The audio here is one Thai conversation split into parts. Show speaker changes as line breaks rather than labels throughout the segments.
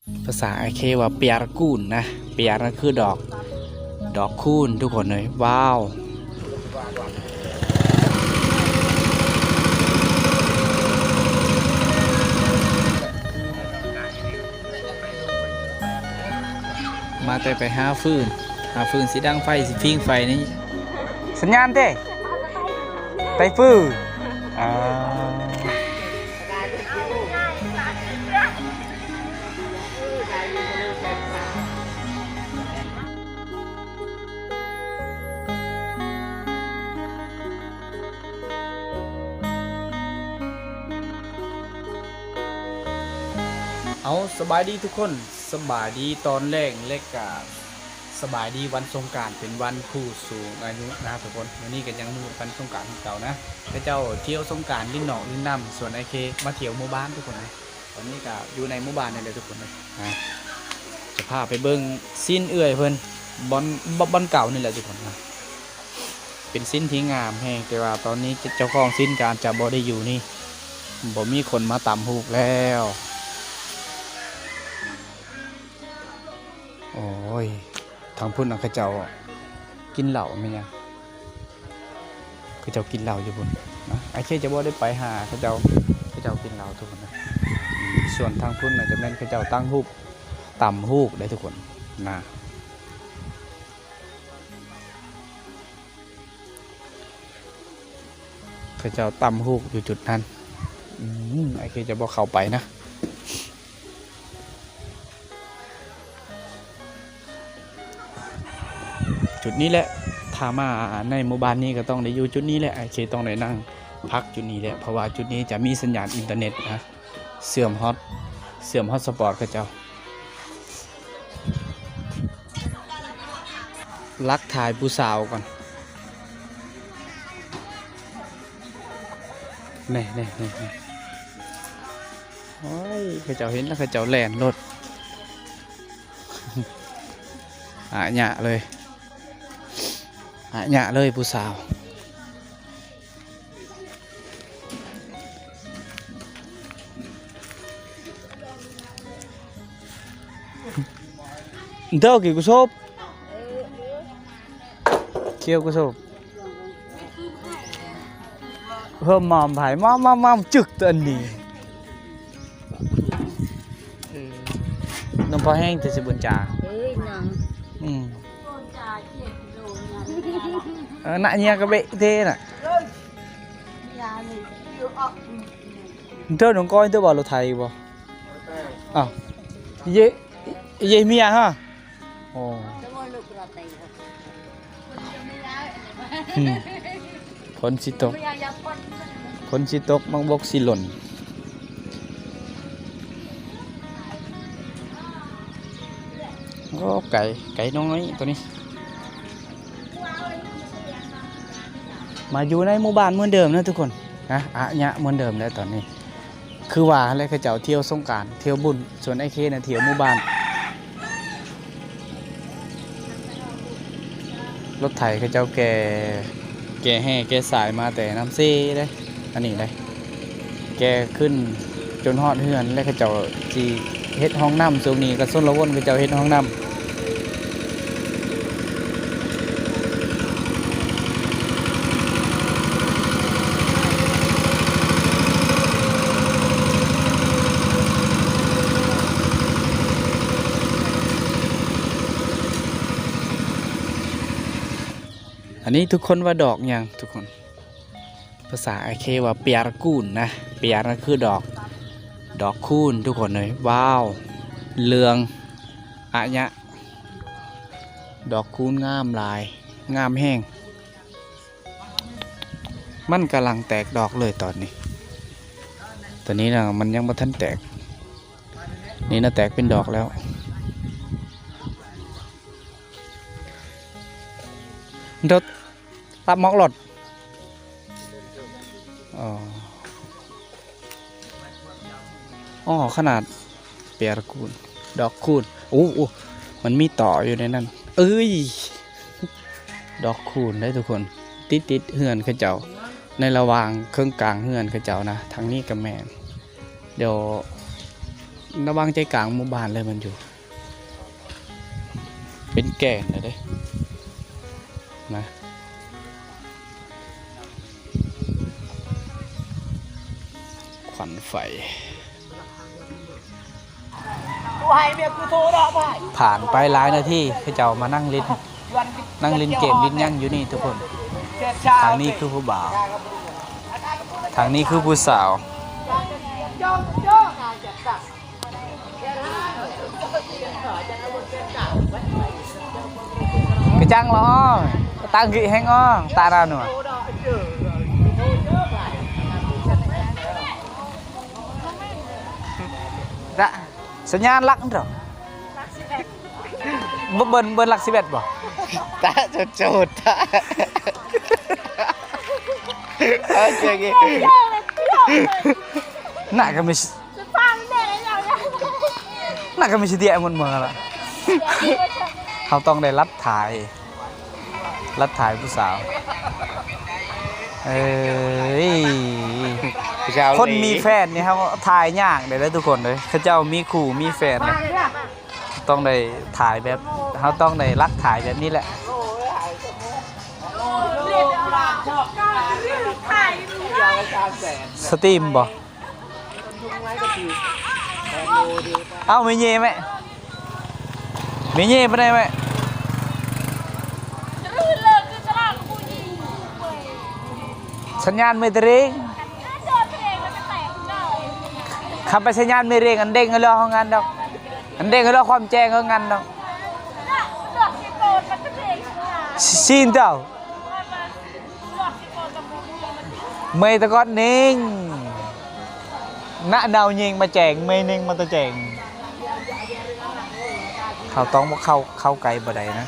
ภาษาไอเคว่าเปียรกูนนะเปียรนั่นคือดอกคูนทุกคนเลยว้าวมาแต่ไปหาฟืนสีดังไฟสีพิงไฟนี่สัญญาณเต้ไปฟืนเอาสบายดีทุกคนสบายดีตอนแรกเล็กกะสบายดีวันสงกรานต์เป็นวันผู้สูงอายุนะทุกคนวันนี้ก็ยังมือวันสงกรานต์ของเก่านะพระเจ้าเที่ยวสงกรานต์ลิ้นหนองลิ้นน้ำส่วนไอเคมาเที่ยวหมู่บ้านทุกคนนะตอนนี้ก็อยู่ในหมู่บ้านนี่เลยทุกคนเลยนะจะพาไปเบิ้งสิ้นเอื่อยเพิ่นบอนเก่านี่แหละทุกคนนะเป็นสิ้นที่งามแห้งแต่ว่าตอนนี้เจ้าของสิ้นการจะบ่ได้อยู่นี่บ่มีคนมาตำหูกแล้วโอ้ยทางพุ่นเขาเจ้ากินเหล้าไหมเนี่ยเขาเจ้ากินเหล้าอยู่พุ่นนะไอ้เช่จะบ่ได้ไปหาเขาเจ้ากินเหล้าทุกคนนะส่วนทางพุ่นจะแม่นเขาเจ้าตั้งฮูกต่ำฮูกได้ทุกคนนะเขาเจ้าต่ำฮูกอยู่จุดนั้นไอ้เช่จะบ่เข้าไปนะจุดนี้แหละถ้ามาในหมู่บ้านนี้ก็ต้องได้อยู่จุดนี้แหละไอเคต้องได้นั่งพักจุดนี้แหละเพราะว่าจุดนี้จะมีสัญญาณอินเทอร์เน็ตนะเสื่อมฮอตสปอร์ตก็เจ้าลักถ่ายผู้สาวก่อนนี่โอ้ยเขาเจ้าเห็นแล้วเขาเจ้าแล่นรถหยะเลยผู้สาวเท่ากี่กุศลเกี่ยวกุศลเพิ่มมอมไผ่มอมจึกตัวนี้น้ำพอแห้งจะสิบุญจ่าน่ะเนียกระเบะเท่น่ะเธอหนุ่มก้อยเธอบอกเราไทยบ่อ้าวเย่เมียฮะโอ้ฝนสิตกมังบกสิหล่นโอ้ไก่น้อยตัวนี้มาอยู่ในหมู่บ้านเหมือนเดิมนะทุกคนนะเนี่ยเหมือนเดิมแล้วตอนนี้คือว่าอะไรเขาเจ้าเที่ยวสงกรานต์เที่ยวบุญส่วนไอ้เคน่ะเที่ยวหมู่บ้านรถไถเขาเจ้าแก่แห่แก่สายมาแต่น้ำซีเลยอันนี้เลยแกขึ้นจนฮอดเฮือนแล้วเขาเจ้าที่เฮ็ดห้องน้ำช่วงนี้ก็ส้นละวนเขาเจ้าเฮ็ดห้องน้ำอันนี้ทุกคนว่าดอกอย่างทุกคนภาษาไอเคว่าเปียรกูนนะเปียรนั่นคือดอกคูนทุกคนเลยว้าวเรืองเนี่ยดอกคูนงามลายงามแห้งมันกำลังแตกดอกเลยตอนนี้นะมันยังไม่ทันแตกนี่นะแตกเป็นดอกแล้วรถตับมอกหลดอ๋อขนาดเปียรกูนดอกคูนโอ้มันมีต่ออยู่ในนั้นเอ้ยดอกคูนได้ทุกคนติดเฮือนเขาเจ้าในระหว่างเครื่องกลางเฮือนเขาเจ้านะทางนี้กับแม่เดี๋ยว ระวังใจกลางหมู่บ้านเลยมันอยู่เป็นแก่นเลยเด้นะขวัญไฟผ่านไปหลายนาทีให้เจ้ามานั่งเล่นเกมลิ้นยั่งอยู่นี่ทุกคนทางนี้คือผู้บ่าวทางนี้คือผู้สาวcái chăng lo ta nghĩ hay ngon ta ra nữa dạสัญญาณลักrồi bênลักสิบเอ็ดบ่ตาจุดตาโอเคน่าก็ไม่น่าก็ไม่ใช่เดียมันเมื่อละเขาต้องได้รัดถ่ายผู้สาวคนมีแฟนนี่เขาถ่ายยากเลยนะทุกคนเลยเขาเจ้ามีคู่มีแฟนนะต้องได้ถ่ายแบบเขาต้องได้รักถ่ายแบบนี้แหละสตรีมบ่เอ้าไม่เย่ไหมไม่เย่ไปได้ไหมสัญญาณไม่เร่งขับไปสัญญาณไม่เร่งอันเด้งก็เรื่องของงานดอกอันเด้งก็เรื่องความแจ้งของงานดอกชินเจ้าไม่ตะก้อนนิ่งณดาวยิงมาแจงไม่นิ่งมาตะแจงเขาต้องว่าเข้าไกลบ่ได้นะ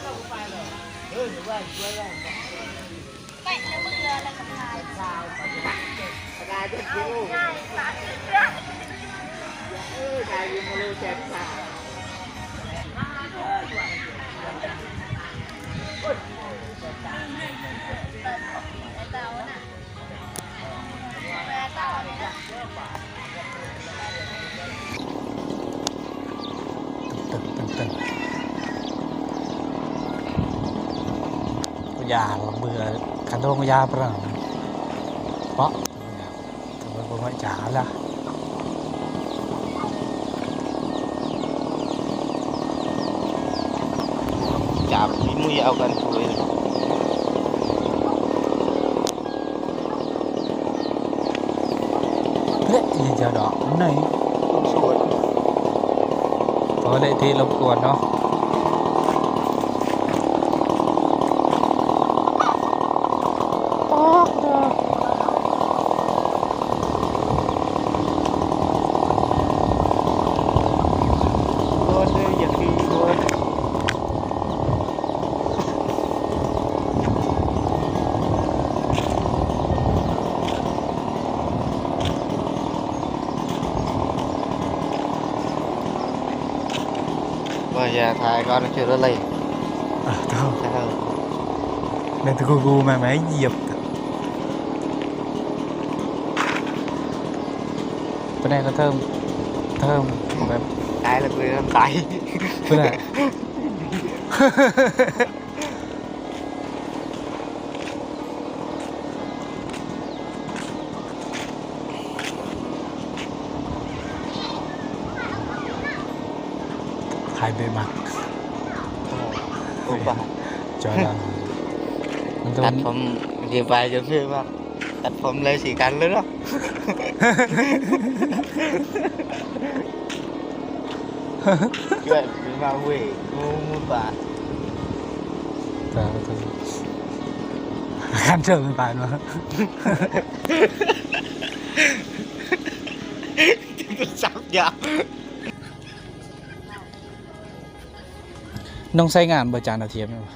ยาเบื่อขันโดนยาเปล่าเพราะทำไมผมไม่จ่าล่ะจับมีมือเอากันเลยเฮ้ยยิงเจ้าดอกไหนสวยพอได้ที่รบกวนเนาะ
giờ thầy con nó chưa có lên
đâu nên tôi gu mà mấy dịp bữa nay có thơmแบบ
ai là người làm tay
บอ này ขายเบมัก cho là
đặt phòng gì vài giờ phim mà đặt phòng lên xì cắn nữa đó chuyện vào quỷ mua bà
khăn chờ bên phải mà
sắp giờ
น้องใช้งานบริจาคอาเทียมไหมวะ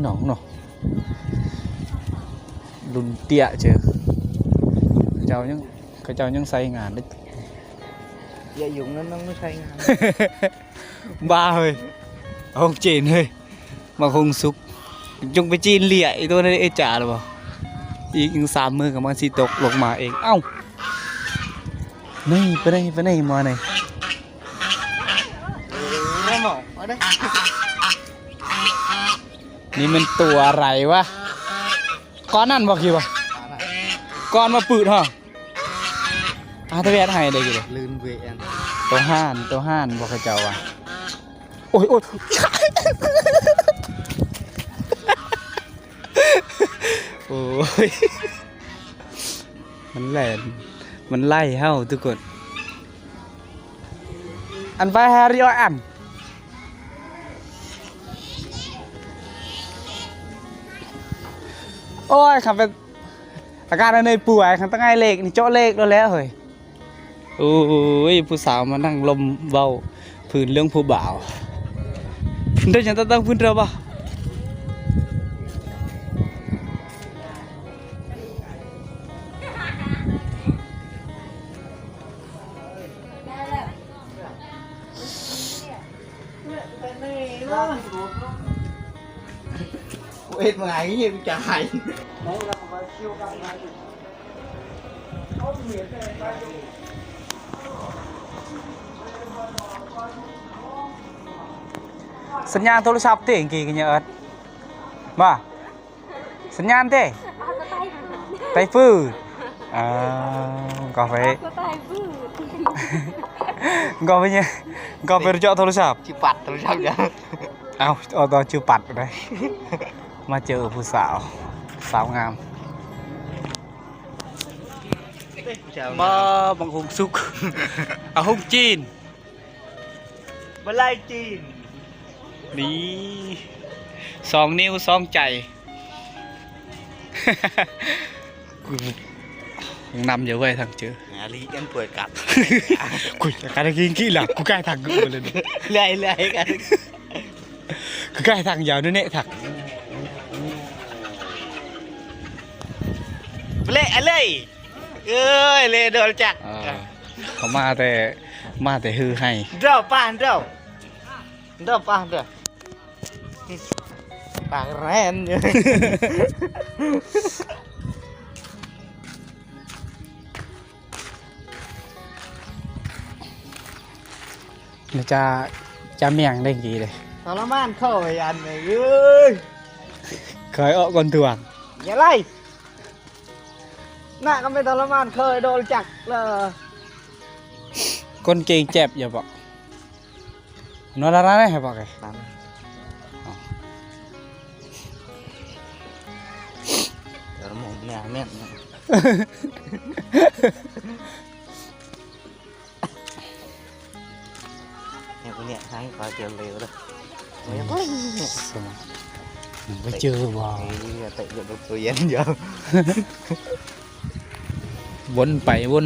หนองเนาะรุ่นเตี้ยเจอเขาเจ้ายังใช้งานได้
giờ dùng nó mới thay ngàn
ba hơi ông chèn hơi mà không xúc chungไปจีนเหลี่ยไอ้ตัวนั้นไอ้จ่าหรือเปล่าอีก3 มือกับมันสิตกลงมาเองเอ้านี่ไปไหนมาไหน
หมอมาได้
นี่มันตัวอะไรวะก้อนนั่นบอกกี่วะก้อนมาปืดเหรอทะเบียนให้ได้กี่เลย
ลื่นเวียน
ตัวห้านบอกให้เจ้าว่ะโอ้ยโอ้ยมันแหลนมันไล่เฮ้าทุกคนอันไปแฮร์รี่อันโอ้ยขับเป็นอาการในป่วยขับตั้งไงเลขนี่โจ้เลขแล้วเฮ้ยโอ้ยผู้สาวมานั่งลมเบาพื้นเรื่องผู้บ่าวเดี๋ยวฉันต้องพื้นเราปะ
เอ็ดมาไงเนี่ยจ่าย
สัญญาณโทรศัพท์เต้งกี่กันเนี่ยเอิร์ดมาสัญญาณเต้ไต้ฟื้นก็ไปก็ไปเนี่ยก็ไปเจาะโทรศัพท์
ชิปัดโทรศัพท์ยัง
เอาตอนชื่อปัดเลยมาเจอผู้สาวสาวงามมาบังหงสุกเอาหงจีน
มาไล่จีน
นี่2 นิ้ว2 ใจกูยังนำเยอะเว้ยทางเจอ
อาลีกันป่วยกัด
กูการกินขี้หลักกูใกล้ทางกูเลย
เลยกัน
กูใกล้ทางยาวด้วยเนี่ยถัก
เละเลยเอ้ยเละโดนจัก
เขามาแต่ฮือให้
เด้อป้านเด้อป้านเด้อปากแรนอยู่
เดี๋ยวจะเมี่ยงได้กี่เลย
ทรมานเข้าไปอันเลยเอ้ย
เคยเอาก่อนถ่วง
อย่าไล่หน้าก็ไม่ทรมานเคยโดนจักเลย
ก้นเกงเจ็บอย่าบอกนอนร้านไหนให้บอกไง
เดี๋ยวหมเนี่ยแม่นเนี่ยคนเนี่ยให้ขอเจอเร็วเลย
ไปเจอบ่
เตะอยู่ตัวเย็นเยอะ
วนไปวน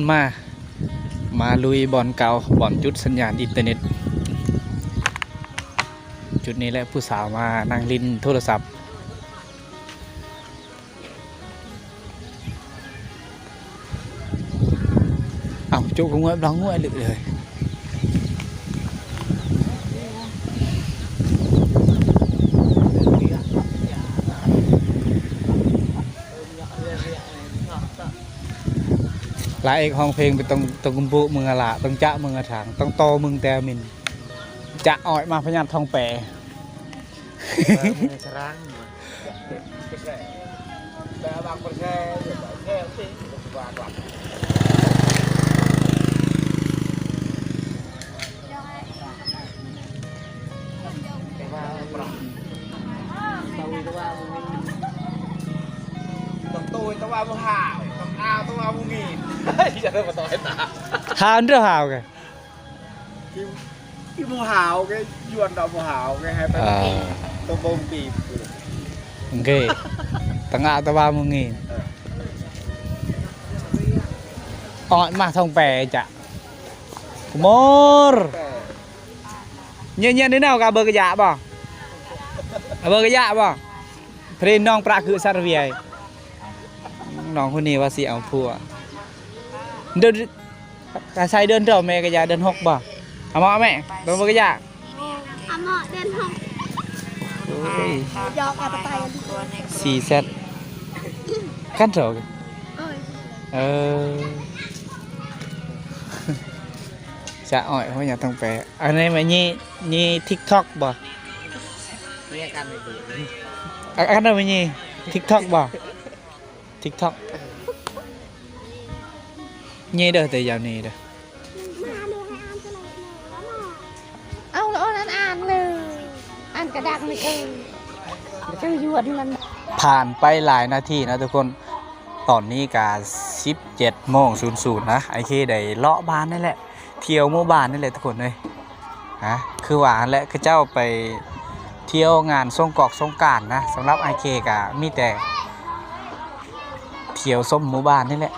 มาลุยบอลเก่าบอลจุดสัญญาณอินเทอร์เน็ตจุดนี้แหละผู้สาวมานั่งลิ้นโทรศัพท์จุกงวยร้องงวยเลยหลายเอกห้องเพลงไปต้องกุมปุมึงอะละต้องจะมึงอะถังต้องโตมึงแต่มินจะอ่อยมาพยานทองแปร
serang bang perse tôi tao vào hào tao ao tao vào nghìn giờ tôi vào tỏi ta
hào nữa hào kìa
cái mùa hào cái yuan đầu mùa hào cái hai tôi bông kịp
ok tao ngạo tao 30.000อ่อนมาทองแปรจ้ะมอร์เงี้ยๆนี่nào cả bơ cái dạบ่bơ cái dạบ่เพลงน้องประคือสารเวียน้องคนนี้ว่าสิเอาผัวเดินกระใส่เดินเท่าแม่กระยาเดินหกบ่เอามาแม่เดินบกระยา
À mọ đen không? ยอกแอบไป
4 เซตกันเถอะ
เอ้ย
เออใจ จะอ้อยเพราะอย่าต้องแปลอันนี้มานี่ TikTok บ่
เรียกกันเลย
อันนั้นมานี่ TikTok บ่ TikTok นี่เด้อแต่ยาวนี่เด้อ
เอาแล้วนั้นอ่านเลยอ่านกระดักเลยจะยวนมัน
ผ่านไปหลายนาทีนะทุกคนตอนนี้กา17:00นะไอ้ที่ได้เลาะบ้านนี่แหละเที่ยวหมู่บ้านนี่แหละทุกคนเลยฮะคือว่าและคือเจ้าไปเที่ยวงานสงกรานต์นะสำหรับไอเคกะมีแต่เที่ยวส้มหมู่บ้านนี่แหละ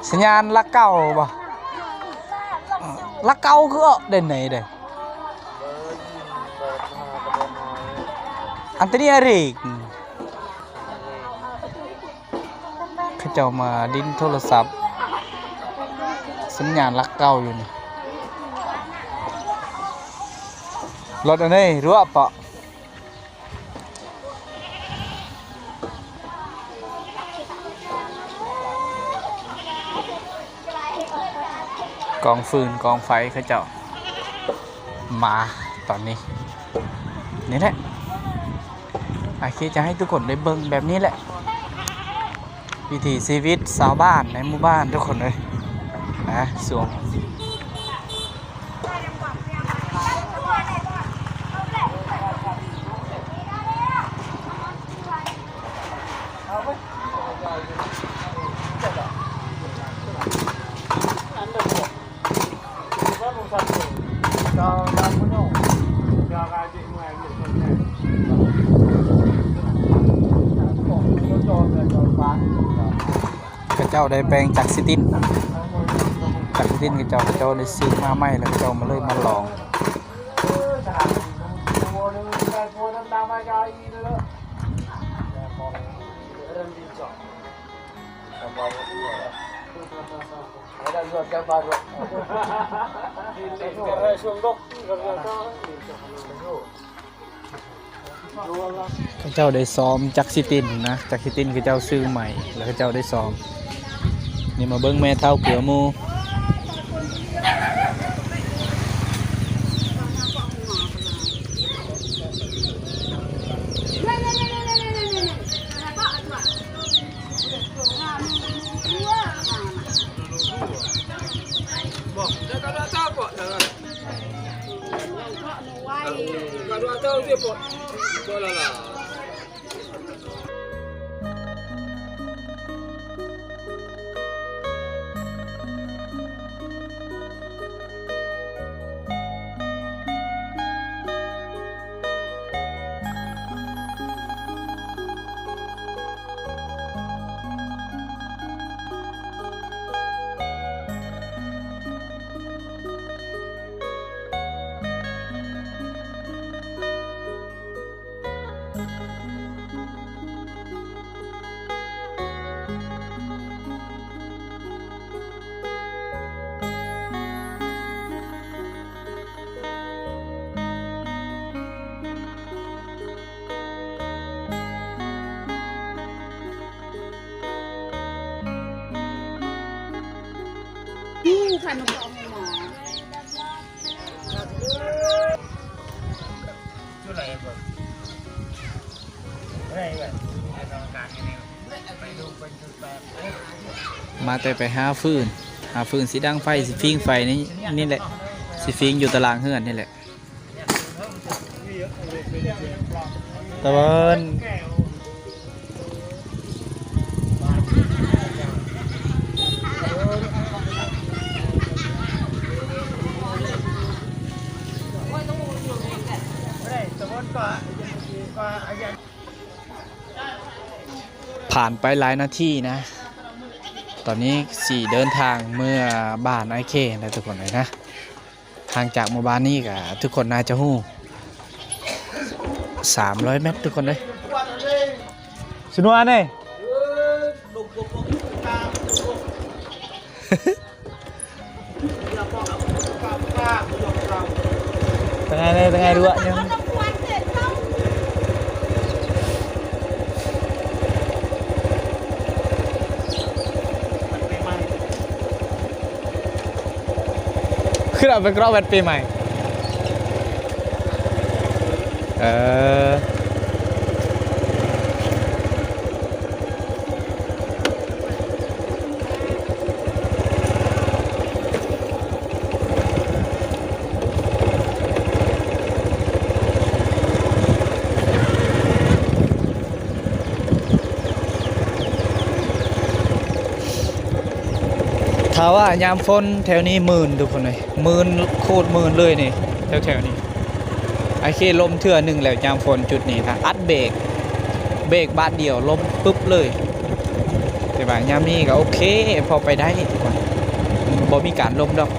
สัญญาณลักเก้าบ่ลักเก้าคือเด่นไหนเด้อันนี้อะไรเขาเจ้ามาดิ้นโทรศัพท์สัญญาณลักเก้าอยู่นี่รถอันนี้รั้วเปาะกองฟืนกองไฟเขาเจ้ามาตอนนี้นี่แหละไอเคจะให้ทุกคนได้เบิ่งแบบนี้แหละวิถีชีวิตชาวบ้านในหมู่บ้านทุกคนเลยนะสวมข้าเจ้าได้แปลงจากซิตินข้าเจ้าได้ซื้อมาใหม่แล้วข้าเจ้ามาเลยมาลองข้าเจ้าได้ซ้อมจากซิตินนะจากซิตินข้าเจ้าซื้อใหม่แล้วข้าเจ้าได้ซ้อมนี่มาเบิ้งแม่เท่าเกลือหมู
ขันมาเอาหมอ
มาแต่ไปหาฟืนสีดังไฟสีฟิงไฟนี่แหละสีฟิงอยู่ตารางเฮือนนี่แหละตะวันผ่านไปหลายนาทีนะตอนนี้4เดินทางเมื่อบ้านไอเคนะทุกคนเลยนะทางจากหมู่บ้านนี้กับทุกคนน่าจะหู้300 เมตรทุกคนเลยสุนวานเลยเป็นไงเลยเป็นไงดูอ่ะยัง ขึ้นเอาไปกรอบวันปีใหม่เออถ้าว่ายามฝนแถวนี้หมื่นทุกคนเลยหมื่นโคตรหมื่นเลยนี่แถวนี้ไอเคลมเทื่อหนึ่งแล้วยามฝนจุดนี้นะอัดเบรกบาทเดียวลมปุ๊บเลยแต่ว่ายามนี้ก็โอเคพอไปได้ทุกคนบ่มีการลมดอก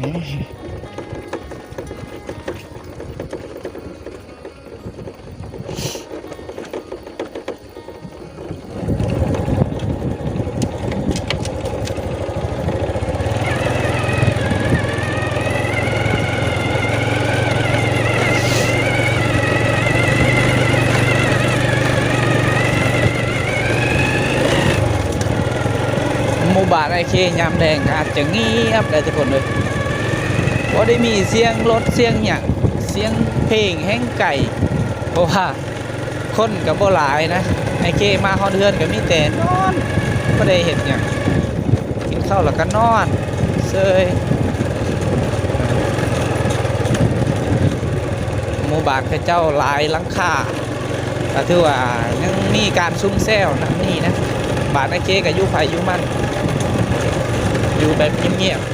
นี่หมู่บ้านไอเคยามแดงอาจจะเงียบเลยทุกคนเลยบ่ได้มีเสียงรถเสียงหยังเสียงเพลงแห้งไก่เพราะว่าคนกับบ่หลายนะไอเคมาฮอดเฮือนก็มีแต่นอนบ่ได้เฮ็ดหยังกินข้าวแล้วก็นอนเซยหมู่บ้านเขาเจ้าหลายหลังคาก็ถือว่ายังมีการซุ่มแซวนะนี่นะบ้านไอเคก็อยู่ไผอยู่มันอยู่แบบเงียบๆ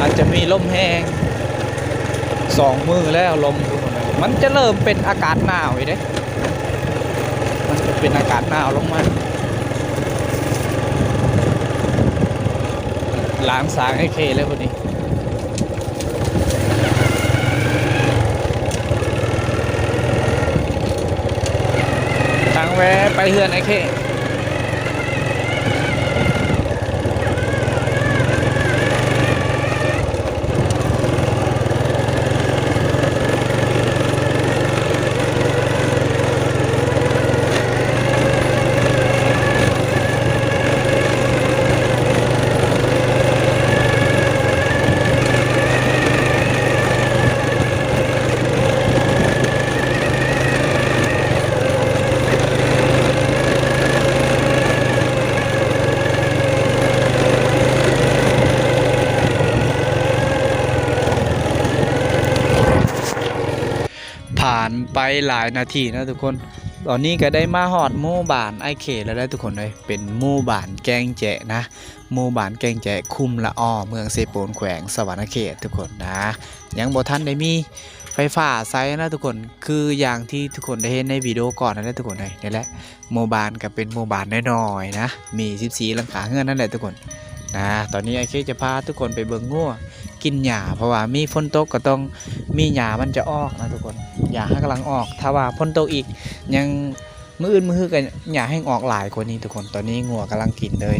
อาจจะมีลมแห้ง2 มือแล้วลมมันจะเริ่มเป็นอากาศหนาวอีกเด้มันจะเป็นอากาศหนาวลงมาล้างสางให้เคเลยพอดีทางแวะไปเฮือนไอเคผ่านไปหลายนาทีนะทุกคนตอนนี้ก็ได้มาฮอดหมู่บ้านไอเคแล้วได้ทุกคนเลยเป็นหมู่บ้านแกงแจะนะหมู่บ้านแกงแจะคุมละอ้อเมืองเซโปนแขวงสวรรณเขตทุกคนนะยังบ่ทันได้มีไฟฟ้าใช้นะทุกคนคืออย่างที่ทุกคนได้เห็นในวิดีโอก่อนนั่นแหละทุกคนเลยนี่แหละหมู่บ้านก็เป็นหมู่บ้านน้อยๆนะมี14หลังคาเรือนนั่นแหละทุกคนนะตอนนี้ไอเคจะพาทุกคนไปเบิ่งงัวกินหญ้าเพราะว่ามีฝนตกก็ต้องมีหญ้ามันจะออกนะทุกคนหญ้าให้กำลังออกถ้าว่าฝนตกอีกยังมื้ออื่นมื้อกันหญ้าให้ออกหลายกว่านี้ทุกคนตอนนี้งัวกำลังกินเลย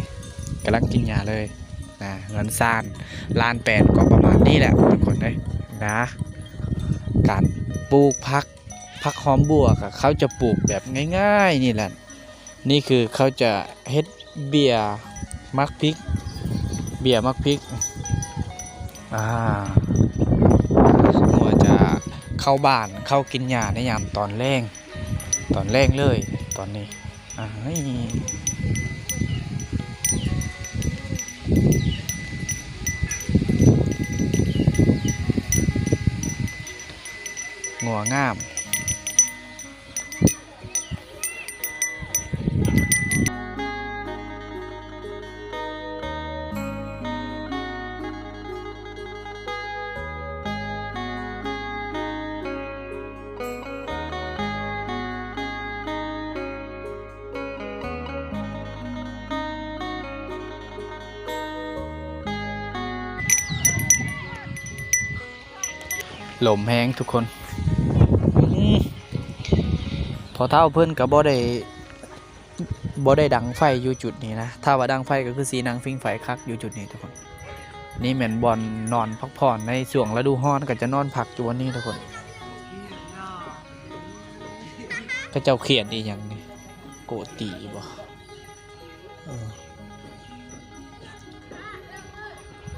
กำลังกินหญ้าเลยนะเงินซ่านล้าน8ก็ประมาณนี้แหละทุกคนเลยนะการปลูกผักหอมบัวก็เขาจะปลูกแบบง่ายๆนี่แหละนี่คือเขาจะเฮ็ดเบียร์มักพริกงัวจะเข้าบ้านเข้ากินหญ้าในยามตอนแรงเลยตอนนี้งัวงามลมแห้งทุกคนพอ อเท่าเพิ่นก็บ่ได้ดังไฟอยู่จุดนี้นะถ้าว่าดังไฟก็คือสีนางฟิงไฟคักอยู่จุดนี้ทุกคนนี่แม่นบอลนอนพักผ่อนในช่วงฤดูร้อนก็จะนอนพักอยู่วันนี้ทุกคนก็เจ้าเขียนอีหยังนี่โกตีบ่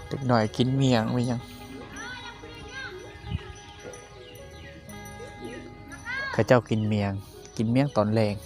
เด็กหน่อยกินเมียงไว้ยังเขาเจ้ากินเมียงตอนแรง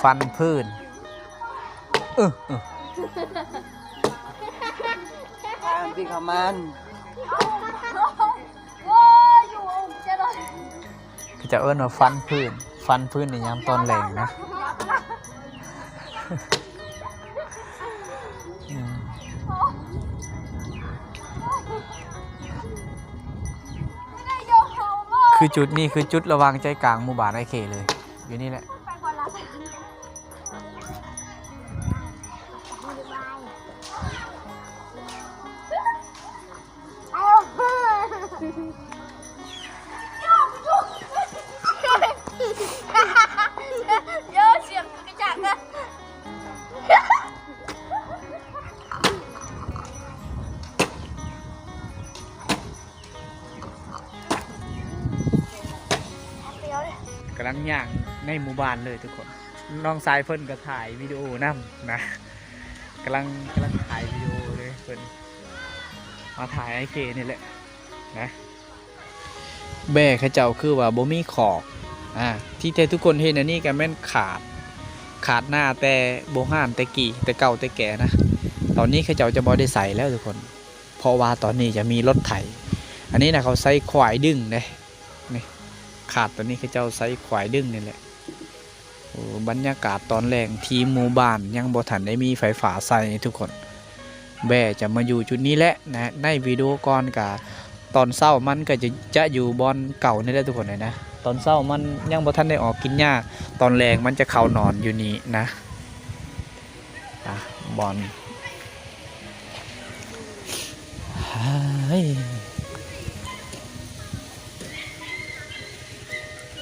ฟันพื้น
พี่ขมัน
ก็จะเอิ้นว่าฟันพื้นในยามตอนแรงนะคือจุดนี้คือจุดระวังใจกลางหมู่บ้านไอเคเลยอยู่นี่แหละกำลังย่างในหมู่บ้านเลยทุกคนน้องสายเพิ่นก็ถ่ายวิดีโอนำนะกำลังถ่ายวิดีโอเลยเพิ่นมาถ่ายไอเคนี่แหละนะแบ่เขาเจ้าคือว่าบ่มีขอกที่แท้ทุกคนเห็นอันนี้ก็แม่นขาดหน้าแต่โบราณแต่กี่แต่เก่าแต่แก่นะตอนนี้เขาเจ้าจะบ่ได้ใส่แล้วทุกคนเพราะว่าตอนนี้จะมีรถไถอันนี้นะเขาใส่ควายดึงเลยนี่ขาดตอนนี้เขาเจ้าใส่ควายดึงนี่แหละบรรยากาศตอนแรงทีหมู่บ้านยังบ่ทันได้มีไฟฟ้าใส่ทุกคนแบ่จะมาอยู่จุดนี้แหละนะในวิดีโอก่อนกับตอนเช้ามันก็จะอยู่บอนเก่านี่แหละทุกคนเลยนะตอนเช้ามันยังบ่ทันได้ออกกินหญ้าตอนแรงมันจะเข้านอนอยู่นี่นะบอน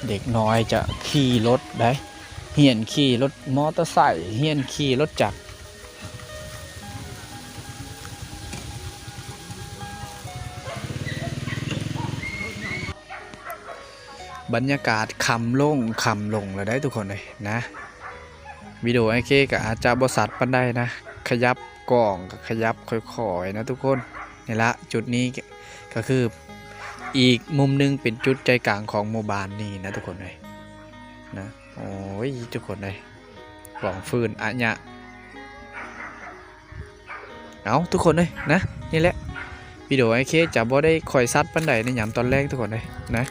เด็กน้อยจะขี่รถได้เฮียนขี่รถมอเตอร์ไซค์เฮียนขี่รถจักรบรรยากาศคำลงแล้วได้ทุกคนเลยนะวิดีโอไอเคก็อาจจะบสัดปันได้นะขยับกล่องกับขยับค่อยๆนะทุกคนนี่ละจุดนี้ก็คืออีกมุมนึงเป็นจุดใจกลางของหมู่บ้านนี่นะทุกคนเลยนะโอ้ยทุกคนเลยกล่องฟืนอะญะเอาทุกคนเลยนะนี่แหละวิดีโอไอเคจะบ่ได้คอยซัดปันใดในยามตอนแรกทุกคนเลยนะ